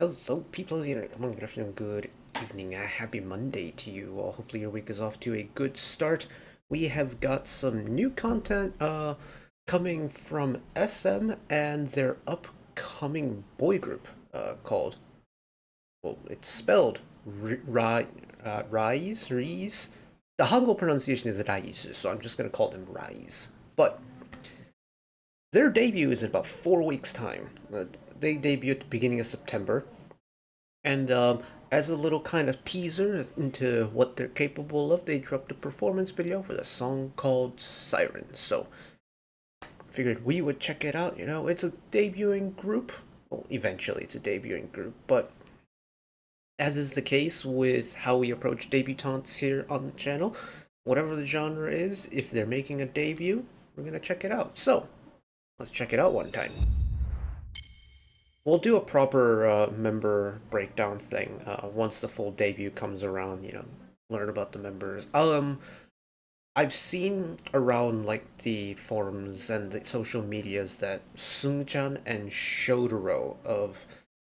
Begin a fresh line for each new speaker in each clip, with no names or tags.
Hello, people. Come on, good afternoon, good evening, happy Monday to you all. Hopefully, your week is off to a good start. We have got some new content coming from SM and their upcoming boy group called, well, it's spelled RIIZE. The Hangul pronunciation is RIIZE, so I'm just going to call them RIIZE. But their debut is in about 4 weeks' time. They debut at the beginning of September. And as a little kind of teaser into what they're capable of, they dropped a performance video for the song called Siren. So figured we would check it out. It's a debuting group. Well, eventually it's a debuting group, but as is the case with how we approach debutantes here on the channel, whatever the genre is, if they're making a debut, we're gonna check it out. So let's check it out one time. We'll do a proper member breakdown thing once the full debut comes around. Learn about the members. I've seen around like the forums and the social medias that Sungchan and Shotaro of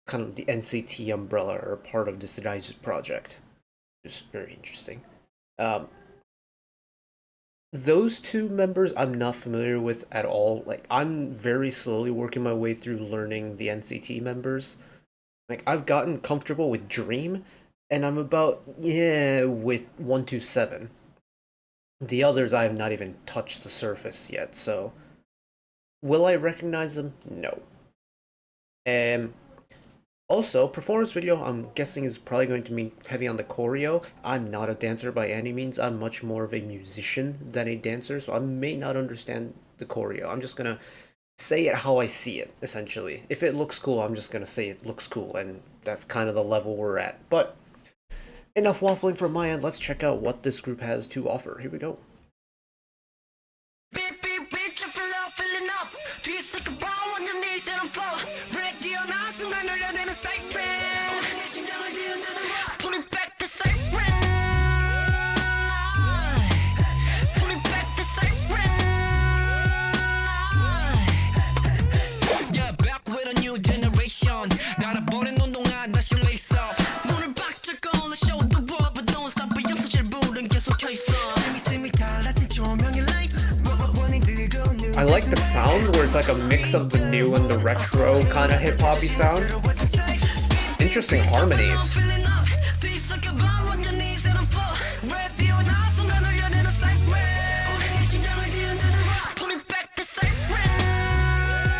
kind of the NCT umbrella are part of this RIIZE project, which is very interesting. Um, those two members I'm not familiar with at all. Like, I'm very slowly working my way through learning the NCT members. Like, I've gotten comfortable with Dream, and I'm about, yeah, with 127. The others I have not even touched the surface yet, so will I recognize them? No. Um, Also, performance video, I'm guessing is probably going to be heavy on the choreo. I'm not a dancer by any means. I'm much more of a musician than a dancer, so I may not understand the choreo. I'm just gonna say it how I see it, essentially. If it looks cool, I'm just gonna say it looks cool, and that's kind of the level we're at. But enough waffling from my end. Let's check out what this group has to offer. Here we go. I like the sound where it's like a mix of the new and the retro kind of hip-hoppy sound. Interesting harmonies.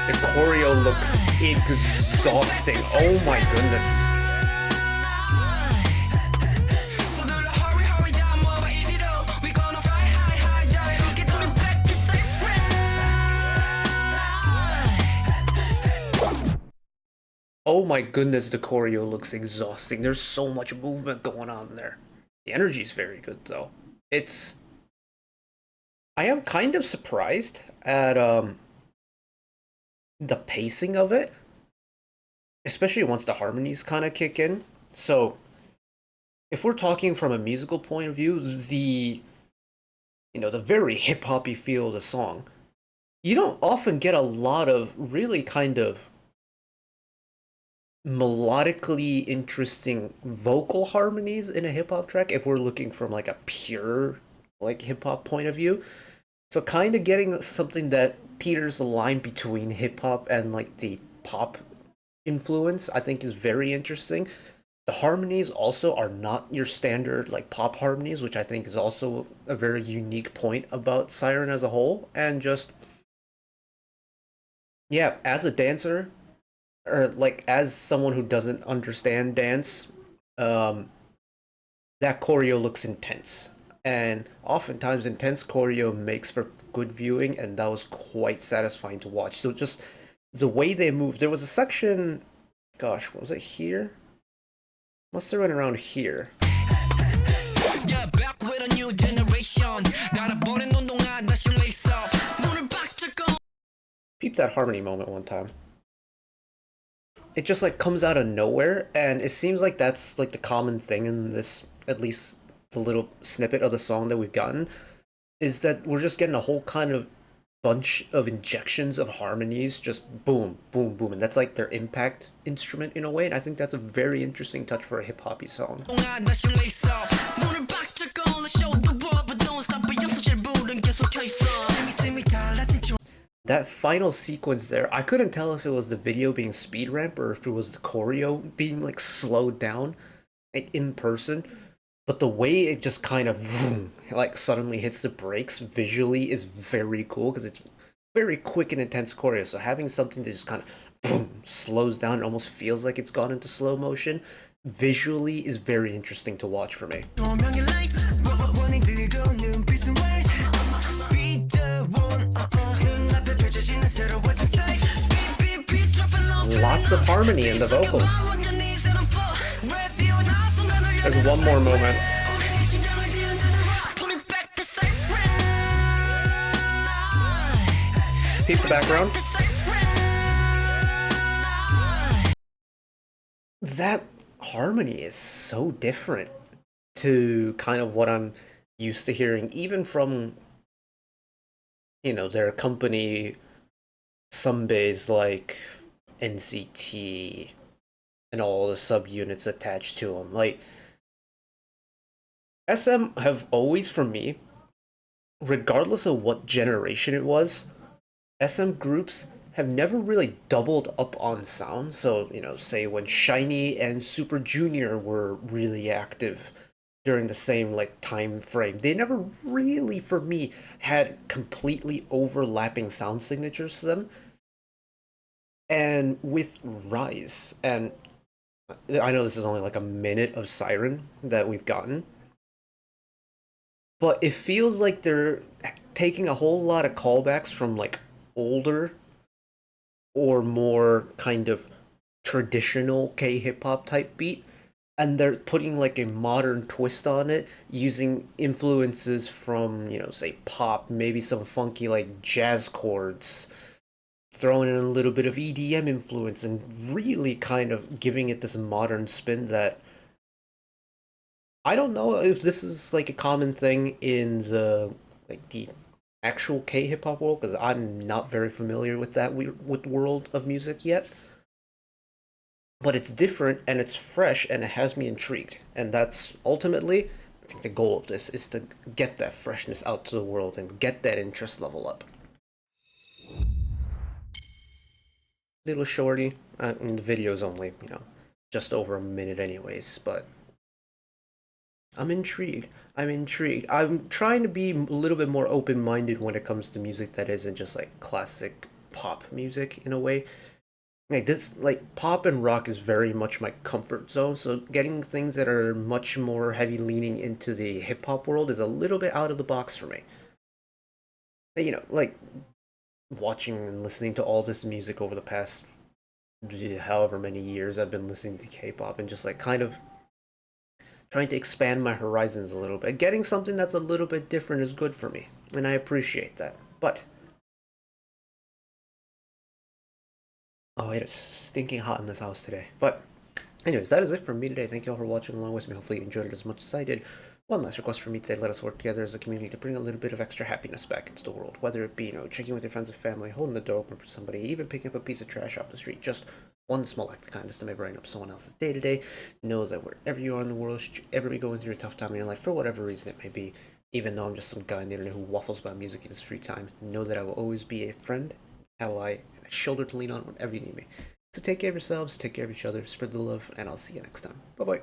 The choreo looks exhausting. Oh my goodness. Oh my goodness, the choreo looks exhausting. There's so much movement going on there. The energy is very good though. It's I am kind of surprised at the pacing of it, especially once the harmonies kind of kick in. So, if we're talking from a musical point of view, the very hip hoppy feel of the song, you don't often get a lot of really kind of melodically interesting vocal harmonies in a hip hop track if we're looking from like a pure like hip hop point of view. So kind of getting something that peters the line between hip hop and like the pop influence, I think is very interesting. The harmonies also are not your standard like pop harmonies, which I think is also a very unique point about Siren as a whole. And just, yeah, as a dancer, or like as someone who doesn't understand dance, um, that choreo looks intense. And oftentimes, intense choreo makes for good viewing, and that was quite satisfying to watch. So, just the way they moved. There was a section, gosh, what was it here? Must have run around here. Peep that harmony moment one time. It just like comes out of nowhere, and it seems like that's like the common thing in this, at least the little snippet of the song that we've gotten, is that we're just getting a whole kind of bunch of injections of harmonies, just boom, boom, boom, and that's like their impact instrument in a way, and I think that's a very interesting touch for a hip-hoppy song. That final sequence there, I couldn't tell if it was the video being speed ramp or if it was the choreo being like slowed down, like in person. But the way it just kind of vroom, like suddenly hits the brakes visually is very cool because it's very quick and intense choreo. So having something that just kind of boom, slows down, it almost feels like it's gone into slow motion, visually is very interesting to watch for me. Lots of harmony in the vocals. There's one more moment. Peep the background. That harmony is so different to kind of what I'm used to hearing, even from, you know, their company sunbays like NCT and all the subunits attached to them. Like, SM have always, for me, regardless of what generation it was, SM groups have never really doubled up on sound. So, you know, say when SHINee and Super Junior were really active during the same like time frame, they never really, for me, had completely overlapping sound signatures to them. And with RIIZE, and I know this is only like a minute of Siren that we've gotten, but it feels like they're taking a whole lot of callbacks from like older or more kind of traditional K-hip hop type beat, and they're putting like a modern twist on it using influences from, you know, say pop, maybe some funky like jazz chords, throwing in a little bit of EDM influence, and really kind of giving it this modern spin that I don't know if this is like a common thing in the actual K hip hop world, because I'm not very familiar with that with world of music yet. But it's different and it's fresh and it has me intrigued, and that's ultimately, I think, the goal of this is to get that freshness out to the world and get that interest level up. Little shorty, and the video's only, you know, just over a minute anyways, but I'm intrigued. I'm intrigued. I'm trying to be a little bit more open-minded when it comes to music that isn't just like classic pop music in a way. Like this, like pop and rock is very much my comfort zone, so getting things that are much more heavy leaning into the hip hop world is a little bit out of the box for me. You know, like watching and listening to all this music over the past however many years I've been listening to K-pop, and just like kind of trying to expand my horizons a little bit. Getting something that's a little bit different is good for me, and I appreciate that. But oh, it is stinking hot in this house today. But anyways, that is it from me today. Thank you all for watching along with me. Hopefully you enjoyed it as much as I did. One last request from me today: let us work together as a community to bring a little bit of extra happiness back into the world. Whether it be, you know, checking with your friends and family, holding the door open for somebody, even picking up a piece of trash off the street. Just one small act of kindness to maybe brighten up someone else's day to day. Know that wherever you are in the world, should you ever be going through a tough time in your life, for whatever reason it may be, even though I'm just some guy on the internet who waffles about music in his free time, know that I will always be a friend, ally, and a shoulder to lean on whenever you need me. So take care of yourselves, take care of each other, spread the love, and I'll see you next time. Bye bye.